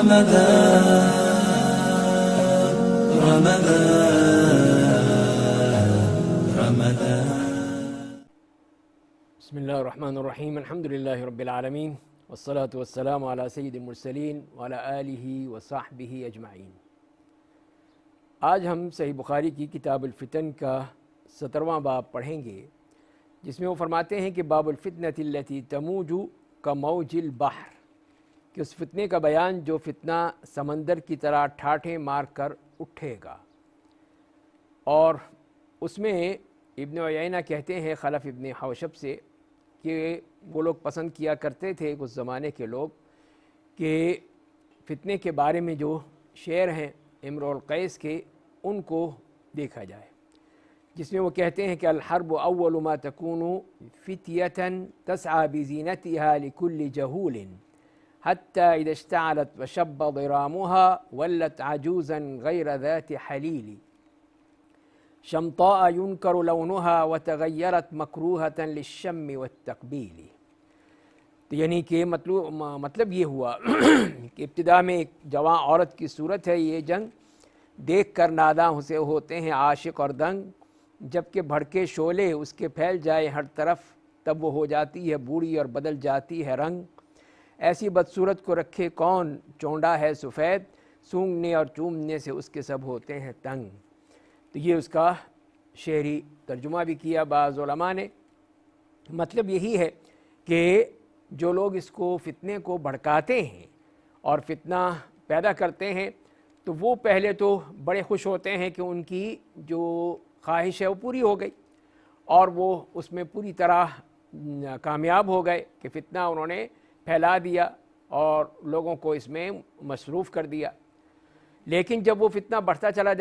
بسم اللہ الرحمن الرحیم الحمد للہ رب العالمین والصلاة والسلام علی سید المرسلین وعلی آلہ وصحبہ اجمعین۔ آج ہم صحیح بخاری کی کتاب الفتن کا 17واں باب پڑھیں گے، جس میں وہ فرماتے ہیں کہ باب الفتنة التي تموج كموج البحر، کہ اس فتنے کا بیان جو فتنہ سمندر کی طرح ٹھاٹھیں مار کر اٹھے گا۔ اور اس میں ابن عیینہ کہتے ہیں خلف ابن حوشب سے کہ وہ لوگ پسند کیا کرتے تھے اس زمانے کے لوگ کہ فتنے کے بارے میں جو شعر ہیں امرؤ القیس کے ان کو دیکھا جائے، جس میں وہ کہتے ہیں کہ الحرب اول ما تکون فتیۃ تسعى بزینتها لكل جہول حتى اذا اشتعلت وشب ضرامها ولت عجوزا غیر ذات حلیل شمطاء ينكر لونها وتغيرت مكروهة للشم والتقبيل۔ تو یعنی کہ مطلب یہ ہوا کہ ابتدا میں ایک جوان عورت کی صورت ہے، یہ جنگ دیکھ کر ناداں سے ہوتے ہیں عاشق اور دنگ، جبکہ بھڑکے شعلے اس کے پھیل جائے ہر طرف، تب وہ ہو جاتی ہے بوڑھی اور بدل جاتی ہے رنگ۔ ایسی بدصورت کو رکھے کون چونڈا ہے سفید، سونگھنے اور چومنے سے اس کے سب ہوتے ہیں تنگ۔ تو یہ اس کا شعری ترجمہ بھی کیا بعض علماء نے۔ مطلب یہی ہے کہ جو لوگ اس کو فتنے کو بھڑکاتے ہیں اور فتنہ پیدا کرتے ہیں، تو وہ پہلے تو بڑے خوش ہوتے ہیں کہ ان کی جو خواہش ہے وہ پوری ہو گئی، اور وہ اس میں پوری طرح کامیاب ہو گئے کہ فتنہ انہوں نے پھیلا دیا اور لوگوں کو اس میں مصروف کر دیا۔ لیکن جب وہ فتنہ بڑھتا چلا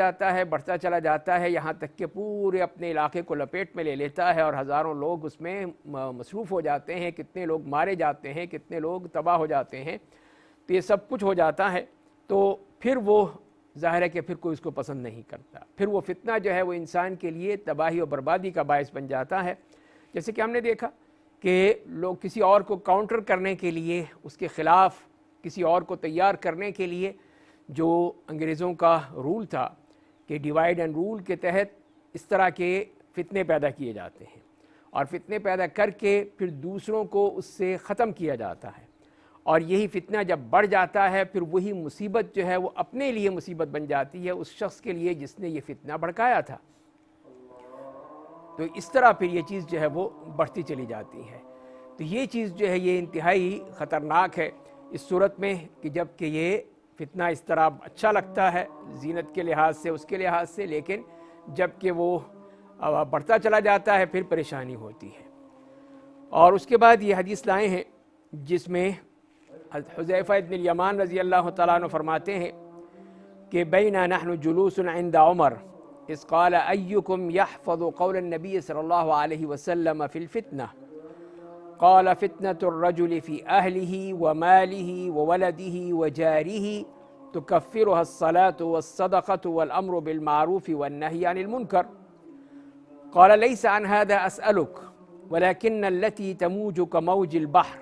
جاتا ہے یہاں تک کہ پورے اپنے علاقے کو لپیٹ میں لے لیتا ہے اور ہزاروں لوگ اس میں مصروف ہو جاتے ہیں، کتنے لوگ مارے جاتے ہیں، کتنے لوگ تباہ ہو جاتے ہیں، تو یہ سب کچھ ہو جاتا ہے، تو پھر وہ ظاہر ہے کہ پھر کوئی اس کو پسند نہیں کرتا، پھر وہ فتنہ جو ہے وہ انسان کے لیے تباہی اور بربادی کا باعث بن جاتا ہے۔ جیسے کہ ہم نے دیکھا کہ لوگ کسی اور کو کاؤنٹر کرنے کے لیے، اس کے خلاف کسی اور کو تیار کرنے کے لیے جو انگریزوں کا رول تھا کہ ڈیوائیڈ اینڈ رول کے تحت اس طرح کے فتنے پیدا کیے جاتے ہیں، اور فتنے پیدا کر کے پھر دوسروں کو اس سے ختم کیا جاتا ہے، اور یہی فتنہ جب بڑھ جاتا ہے پھر وہی مصیبت جو ہے وہ اپنے لیے مصیبت بن جاتی ہے اس شخص کے لیے جس نے یہ فتنہ بھڑکایا تھا۔ تو اس طرح پھر یہ چیز جو ہے وہ بڑھتی چلی جاتی ہے۔ تو یہ چیز جو ہے یہ انتہائی خطرناک ہے اس صورت میں کہ جب کہ یہ فتنہ اس طرح اچھا لگتا ہے زینت کے لحاظ سے، اس کے لحاظ سے، لیکن جب کہ وہ بڑھتا چلا جاتا ہے پھر پریشانی ہوتی ہے۔ اور اس کے بعد یہ حدیث لائے ہیں جس میں حذیفہ ابن الیمان رضی اللہ تعالیٰ عنہ فرماتے ہیں کہ بینا نحن جلوس عند عمر اذ قال ایکم یحفظ قول النبی صلی اللہ علیہ وسلم فی الفتنہ قال فتنة الرجل في أهله وماله وولده وجاره تكفرها الصلاة والصدقة والأمر بالمعروف والنهي عن المنكر قال ليس عن هذا أسألك ولكن التي تموج كموج البحر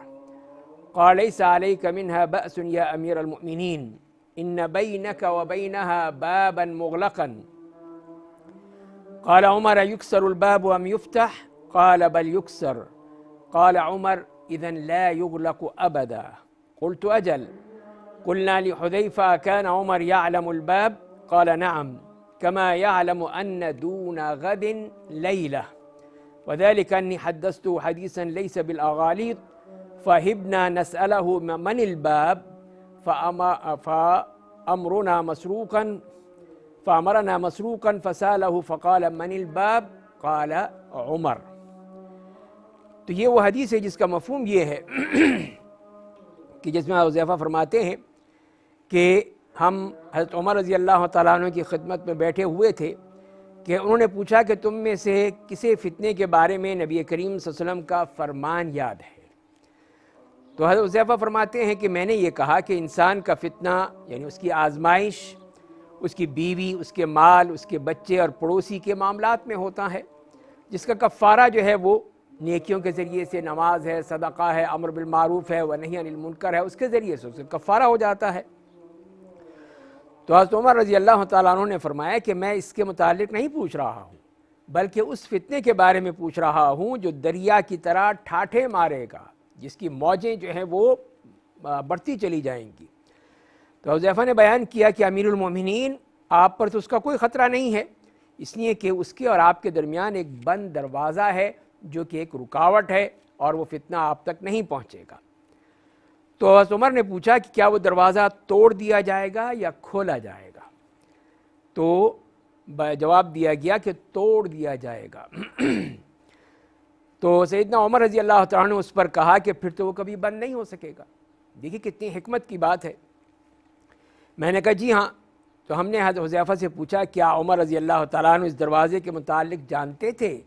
قال ليس عليك منها بأس يا أمير المؤمنين إن بينك وبينها بابا مغلقا قال عمر يكسر الباب أم يفتح قال بل يكسر قال عمر إذن لا يغلق أبدا قلت أجل قلنا لحذيفة كان عمر يعلم الباب قال نعم كما يعلم أن دون غد ليلة وذلك أني حدثته حديثا ليس بالأغاليط فهبنا نسأله من الباب فأمرنا مسروقا فسأله فقال من الباب قال عمر۔ تو یہ وہ حدیث ہے جس کا مفہوم یہ ہے کہ جس میں حذیفہ فرماتے ہیں کہ ہم حضرت عمر رضی اللہ تعالیٰ عنہ کی خدمت میں بیٹھے ہوئے تھے کہ انہوں نے پوچھا کہ تم میں سے کسی فتنے کے بارے میں نبی کریم صلی اللہ علیہ وسلم کا فرمان یاد ہے؟ تو حضرت حذیفہ فرماتے ہیں کہ میں نے یہ کہا کہ انسان کا فتنہ یعنی اس کی آزمائش اس کی بیوی، اس کے مال، اس کے بچے اور پڑوسی کے معاملات میں ہوتا ہے، جس کا کفارہ جو ہے وہ نیکیوں کے ذریعے سے نماز ہے، صدقہ ہے، امر بالمعروف ہے ونہی عن المنکر ہے، اس کے ذریعے سے اس کا کفارہ ہو جاتا ہے۔ تو حضرت عمر رضی اللہ تعالیٰ عنہ نے فرمایا کہ میں اس کے متعلق نہیں پوچھ رہا ہوں، بلکہ اس فتنے کے بارے میں پوچھ رہا ہوں جو دریا کی طرح ٹھاٹھے مارے گا، جس کی موجیں جو ہیں وہ بڑھتی چلی جائیں گی۔ تو حذیفہ نے بیان کیا کہ امیر المومنین آپ پر تو اس کا کوئی خطرہ نہیں ہے، اس لیے کہ اس کے اور آپ کے درمیان ایک بند دروازہ ہے جو کہ ایک رکاوٹ ہے اور وہ فتنہ آپ تک نہیں پہنچے گا۔ تو حضرت عمر نے پوچھا کہ کیا وہ دروازہ توڑ دیا جائے گا یا کھولا جائے گا؟ تو جواب دیا گیا کہ توڑ دیا جائے گا۔ تو سیدنا عمر رضی اللہ تعالیٰ نے اس پر کہا کہ پھر تو وہ کبھی بند نہیں ہو سکے گا۔ دیکھیے کتنی حکمت کی بات ہے۔ میں نے کہا جی ہاں۔ تو ہم نے حضرت حذیفہ سے پوچھا کیا عمر رضی اللہ تعالیٰ عنہ اس دروازے کے متعلق جانتے تھے؟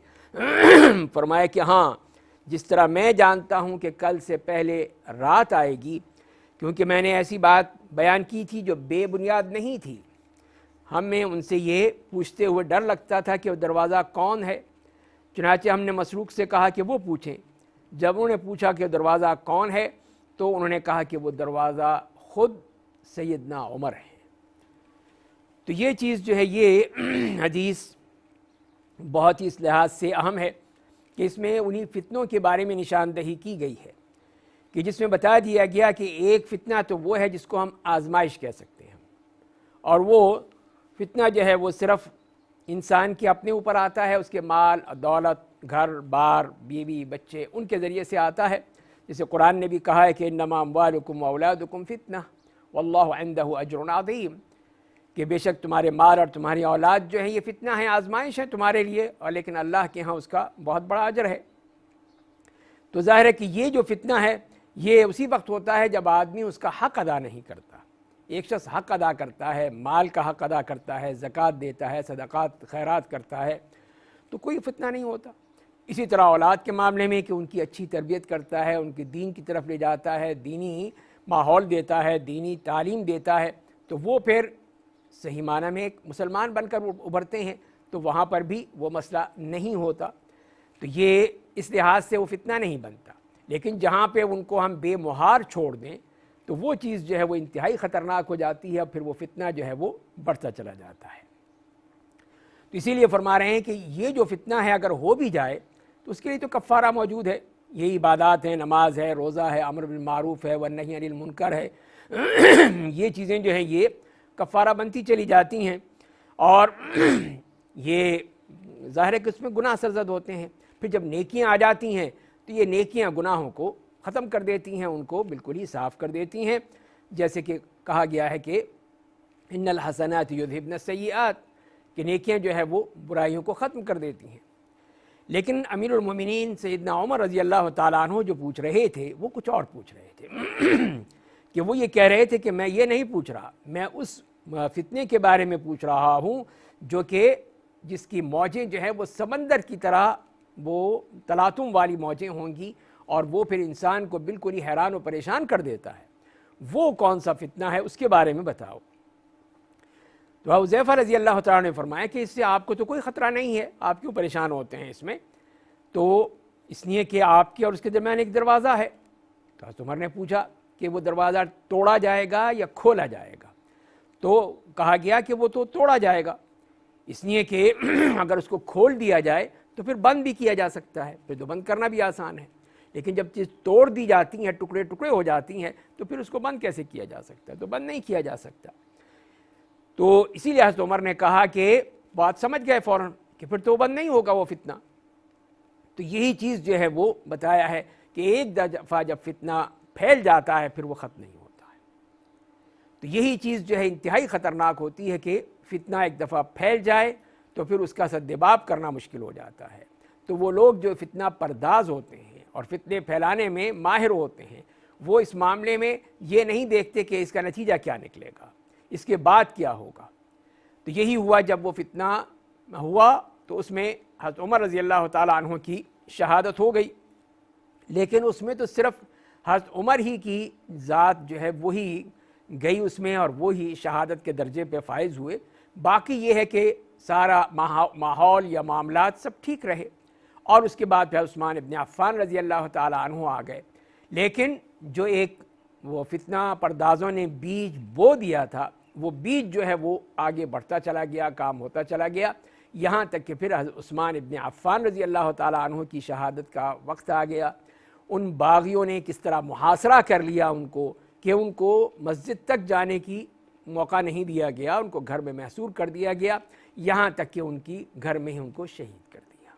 فرمایا کہ ہاں، جس طرح میں جانتا ہوں کہ کل سے پہلے رات آئے گی، کیونکہ میں نے ایسی بات بیان کی تھی جو بے بنیاد نہیں تھی۔ ہمیں ان سے یہ پوچھتے ہوئے ڈر لگتا تھا کہ وہ دروازہ کون ہے، چنانچہ ہم نے مسروق سے کہا کہ وہ پوچھیں۔ جب انہوں نے پوچھا کہ دروازہ کون ہے تو انہوں نے کہا کہ وہ دروازہ خود سیدنا عمر ہے۔ تو یہ چیز جو ہے، یہ حدیث بہت ہی اس لحاظ سے اہم ہے کہ اس میں انہی فتنوں کے بارے میں نشاندہی کی گئی ہے، کہ جس میں بتا دیا گیا کہ ایک فتنہ تو وہ ہے جس کو ہم آزمائش کہہ سکتے ہیں، اور وہ فتنہ جو ہے وہ صرف انسان کے اپنے اوپر آتا ہے، اس کے مال دولت، گھر بار، بیوی بچے، ان کے ذریعے سے آتا ہے۔ جسے قرآن نے بھی کہا ہے کہ انما اموالکم واولادکم فتنہ واللہ عندہ اجر عظیم، کہ بے شک تمہارے مال اور تمہاری اولاد جو ہے یہ فتنہ ہے، آزمائش ہے تمہارے لیے، اور لیکن اللہ کے ہاں اس کا بہت بڑا اجر ہے۔ تو ظاہر ہے کہ یہ جو فتنہ ہے یہ اسی وقت ہوتا ہے جب آدمی اس کا حق ادا نہیں کرتا۔ ایک شخص حق ادا کرتا ہے، مال کا حق ادا کرتا ہے، زکوٰۃ دیتا ہے، صدقات خیرات کرتا ہے، تو کوئی فتنہ نہیں ہوتا۔ اسی طرح اولاد کے معاملے میں کہ ان کی اچھی تربیت کرتا ہے، ان کی دین کی طرف لے جاتا ہے، دینی ماحول دیتا ہے، دینی تعلیم دیتا ہے، تو وہ پھر صحیح معنی میں ایک مسلمان بن کر ابھرتے ہیں، تو وہاں پر بھی وہ مسئلہ نہیں ہوتا۔ تو یہ اس لحاظ سے وہ فتنہ نہیں بنتا۔ لیکن جہاں پہ ان کو ہم بے مہار چھوڑ دیں تو وہ چیز جو ہے وہ انتہائی خطرناک ہو جاتی ہے، اور پھر وہ فتنہ جو ہے وہ بڑھتا چلا جاتا ہے۔ تو اسی لیے فرما رہے ہیں کہ یہ جو فتنہ ہے اگر ہو بھی جائے تو اس کے لیے تو کفارہ موجود ہے۔ یہ عبادات ہیں، نماز ہے، روزہ ہے، امر بالمعروف ہے والنہی عن المنکر ہے، یہ چیزیں جو ہیں یہ کفارہ بنتی چلی جاتی ہیں، اور یہ ظاہر ہے کہ اس میں گناہ سرزد ہوتے ہیں۔ پھر جب نیکیاں آ جاتی ہیں تو یہ نیکیاں گناہوں کو ختم کر دیتی ہیں، ان کو بالکل ہی صاف کر دیتی ہیں، جیسے کہ کہا گیا ہے کہ ان الحسنات یذہبن السیئات، کہ نیکیاں جو ہے وہ برائیوں کو ختم کر دیتی ہیں۔ لیکن امیر المومنین سیدنا عمر رضی اللہ تعالیٰ عنہ جو پوچھ رہے تھے وہ کچھ اور پوچھ رہے تھے، کہ وہ یہ کہہ رہے تھے کہ میں یہ نہیں پوچھ رہا، میں اس فتنے کے بارے میں پوچھ رہا ہوں جو کہ جس کی موجیں جو ہے وہ سمندر کی طرح وہ تلاطم والی موجیں ہوں گی، اور وہ پھر انسان کو بالکل ہی حیران و پریشان کر دیتا ہے۔ وہ کون سا فتنہ ہے اس کے بارے میں بتاؤ۔ تو حذیفہ رضی اللہ تعالیٰ نے فرمایا کہ اس سے آپ کو تو کوئی خطرہ نہیں ہے، آپ کیوں پریشان ہوتے ہیں اس میں؟ تو اس لیے کہ آپ کے اور اس کے درمیان ایک دروازہ ہے۔ تو حضرت عمر نے پوچھا کہ وہ دروازہ توڑا جائے گا یا کھولا جائے گا؟ تو کہا گیا کہ وہ تو توڑا جائے گا، اس لیے کہ اگر اس کو کھول دیا جائے تو پھر بند بھی کیا جا سکتا ہے، پھر تو بند کرنا بھی آسان ہے، لیکن جب چیز توڑ دی جاتی ہیں، ٹکڑے ٹکڑے ہو جاتی ہیں، تو پھر اس کو بند کیسے کیا جا سکتا ہے؟ تو بند نہیں کیا جا سکتا۔ تو اسی لیے حضرت عمر نے کہا کہ بات سمجھ گئے فوراً کہ پھر تو بند نہیں ہوگا وہ فتنہ۔ تو یہی چیز جو ہے وہ بتایا ہے کہ ایک دفعہ جب فتنہ پھیل جاتا ہے پھر وہ ختم نہیں ہوتا ہے۔ تو یہی چیز جو ہے انتہائی خطرناک ہوتی ہے کہ فتنہ ایک دفعہ پھیل جائے تو پھر اس کا سدباب کرنا مشکل ہو جاتا ہے۔ تو وہ لوگ جو فتنہ پرداز ہوتے ہیں اور فتنے پھیلانے میں ماہر ہوتے ہیں، وہ اس معاملے میں یہ نہیں دیکھتے کہ اس کا نتیجہ کیا نکلے گا، اس کے بعد کیا ہوگا۔ تو یہی ہوا جب وہ فتنہ ہوا تو اس میں حضرت عمر رضی اللہ تعالیٰ عنہ کی شہادت ہو گئی، لیکن اس میں تو صرف حضرت عمر ہی کی ذات جو ہے وہی گئی اس میں، اور وہی شہادت کے درجے پہ فائز ہوئے۔ باقی یہ ہے کہ سارا ماحول یا معاملات سب ٹھیک رہے، اور اس کے بعد پھر عثمان ابن عفان رضی اللہ تعالیٰ عنہ آ گئے۔ لیکن جو ایک وہ فتنہ پردازوں نے بیج بو دیا تھا وہ بیج جو ہے وہ آگے بڑھتا چلا گیا، کام ہوتا چلا گیا، یہاں تک کہ پھر حضرت عثمان ابن عفان رضی اللہ تعالیٰ عنہ کی شہادت کا وقت آ گیا۔ ان باغیوں نے کس طرح محاصرہ کر لیا ان کو کہ ان کو مسجد تک جانے کی موقع نہیں دیا گیا، ان کو گھر میں محصور کر دیا گیا، یہاں تک کہ ان کی گھر میں ہی ان کو شہید کر دیا۔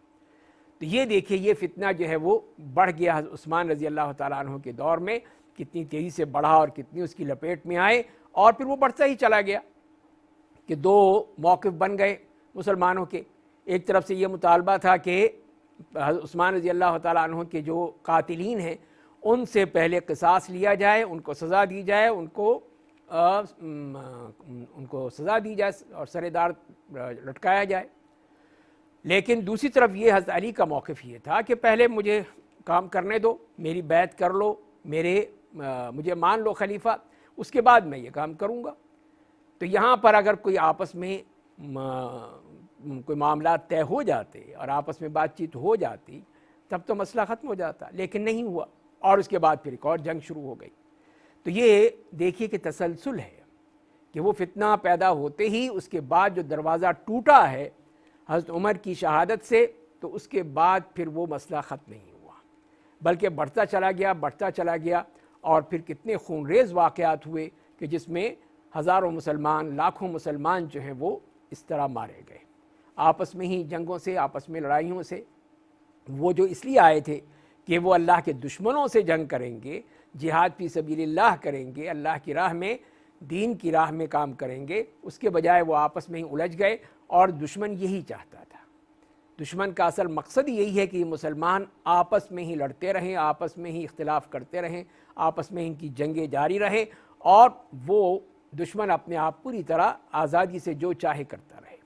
تو یہ دیکھیے یہ فتنہ جو ہے وہ بڑھ گیا حضرت عثمان رضی اللہ تعالیٰ عنہ کے دور میں، کتنی تیزی سے بڑھا اور کتنی اس کی لپیٹ میں آئے، اور پھر وہ بڑھتا ہی چلا گیا کہ دو موقف بن گئے مسلمانوں کے۔ ایک طرف سے یہ مطالبہ تھا کہ حضرت عثمان رضی اللہ تعالیٰ عنہ کے جو قاتلین ہیں ان سے پہلے قصاص لیا جائے، ان کو سزا دی جائے، ان کو سزا دی جائے اور سر دار لٹکایا جائے۔ لیکن دوسری طرف یہ حضرت علی کا موقف یہ تھا کہ پہلے مجھے کام کرنے دو، میری بیعت کر لو، مجھے مان لو خلیفہ، اس کے بعد میں یہ کام کروں گا۔ تو یہاں پر اگر کوئی آپس میں کوئی معاملات طے ہو جاتے اور آپس میں بات چیت ہو جاتی تب تو مسئلہ ختم ہو جاتا، لیکن نہیں ہوا، اور اس کے بعد پھر ایک اور جنگ شروع ہو گئی۔ تو یہ دیکھیے کہ تسلسل ہے کہ وہ فتنہ پیدا ہوتے ہی اس کے بعد جو دروازہ ٹوٹا ہے حضرت عمر کی شہادت سے، تو اس کے بعد پھر وہ مسئلہ ختم نہیں ہوا، بلکہ بڑھتا چلا گیا، اور پھر کتنے خونریز واقعات ہوئے کہ جس میں ہزاروں مسلمان، لاکھوں مسلمان جو ہیں وہ اس طرح مارے گئے، آپس میں ہی جنگوں سے، آپس میں لڑائیوں سے۔ وہ جو اس لیے آئے تھے کہ وہ اللہ کے دشمنوں سے جنگ کریں گے، جہاد فی سبیل اللہ کریں گے، اللہ کی راہ میں، دین کی راہ میں کام کریں گے، اس کے بجائے وہ آپس میں ہی الجھ گئے، اور دشمن یہی چاہتا تھا۔ دشمن کا اصل مقصد یہی ہے کہ یہ مسلمان آپس میں ہی لڑتے رہیں، آپس میں ہی اختلاف کرتے رہیں، آپس میں ان کی جنگیں جاری رہیں، اور وہ دشمن اپنے آپ پوری طرح آزادی سے جو چاہے کرتا رہے۔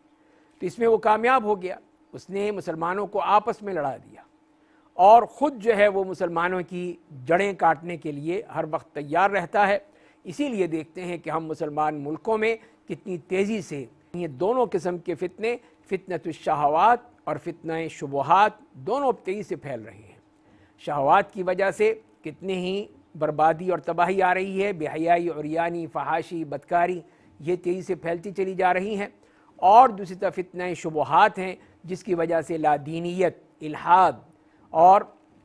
تو اس میں وہ کامیاب ہو گیا، اس نے مسلمانوں کو آپس میں لڑا دیا، اور خود جو ہے وہ مسلمانوں کی جڑیں کاٹنے کے لیے ہر وقت تیار رہتا ہے۔ اسی لیے دیکھتے ہیں کہ ہم مسلمان ملکوں میں کتنی تیزی سے یہ دونوں قسم کے فتنے، فتنۃ الشہوات اور فتنہ شبہات، دونوں تیزی سے پھیل رہے ہیں۔ شہوات کی وجہ سے کتنے ہی بربادی اور تباہی آ رہی ہے، بے حیائی، عریانی، فحاشی، بدکاری، یہ تیزی سے پھیلتی چلی جا رہی ہیں، اور دوسری طرف فتنہ شبہات ہیں جس کی وجہ سے لادینیت، الحاد اور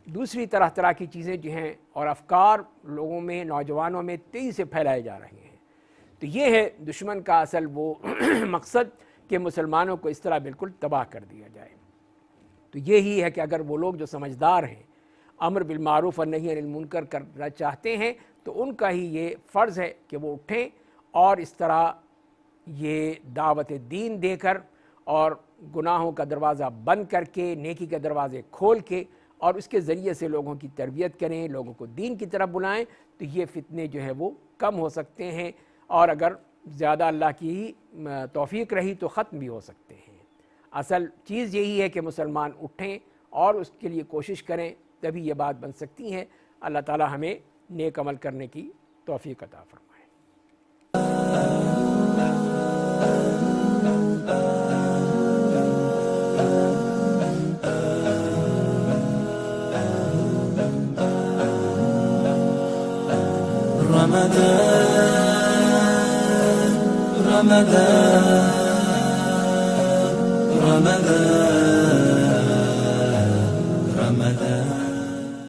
دوسری طرح کی چیزیں جو ہیں اور افکار لوگوں میں، نوجوانوں میں تیزی سے پھیلائے جا رہے ہیں۔ تو یہ ہے دشمن کا اصل وہ مقصد کہ مسلمانوں کو اس طرح بالکل تباہ کر دیا جائے۔ تو یہی ہے کہ اگر وہ لوگ جو سمجھدار ہیں، امر بالمعروف اور نہی عن المنکر کرنا چاہتے ہیں، تو ان کا ہی یہ فرض ہے کہ وہ اٹھیں اور اس طرح یہ دعوت دین دے کر اور گناہوں کا دروازہ بند کر کے، نیکی کے دروازے کھول کے، اور اس کے ذریعے سے لوگوں کی تربیت کریں، لوگوں کو دین کی طرف بلائیں، تو یہ فتنے جو ہیں وہ کم ہو سکتے ہیں، اور اگر زیادہ اللہ کی توفیق رہی تو ختم بھی ہو سکتے ہیں۔ اصل چیز یہی ہے کہ مسلمان اٹھیں اور اس کے لیے کوشش کریں، تبھی یہ بات بن سکتی ہے۔ اللہ تعالی ہمیں نیک عمل کرنے کی توفیق عطا فرمائے۔ رمضان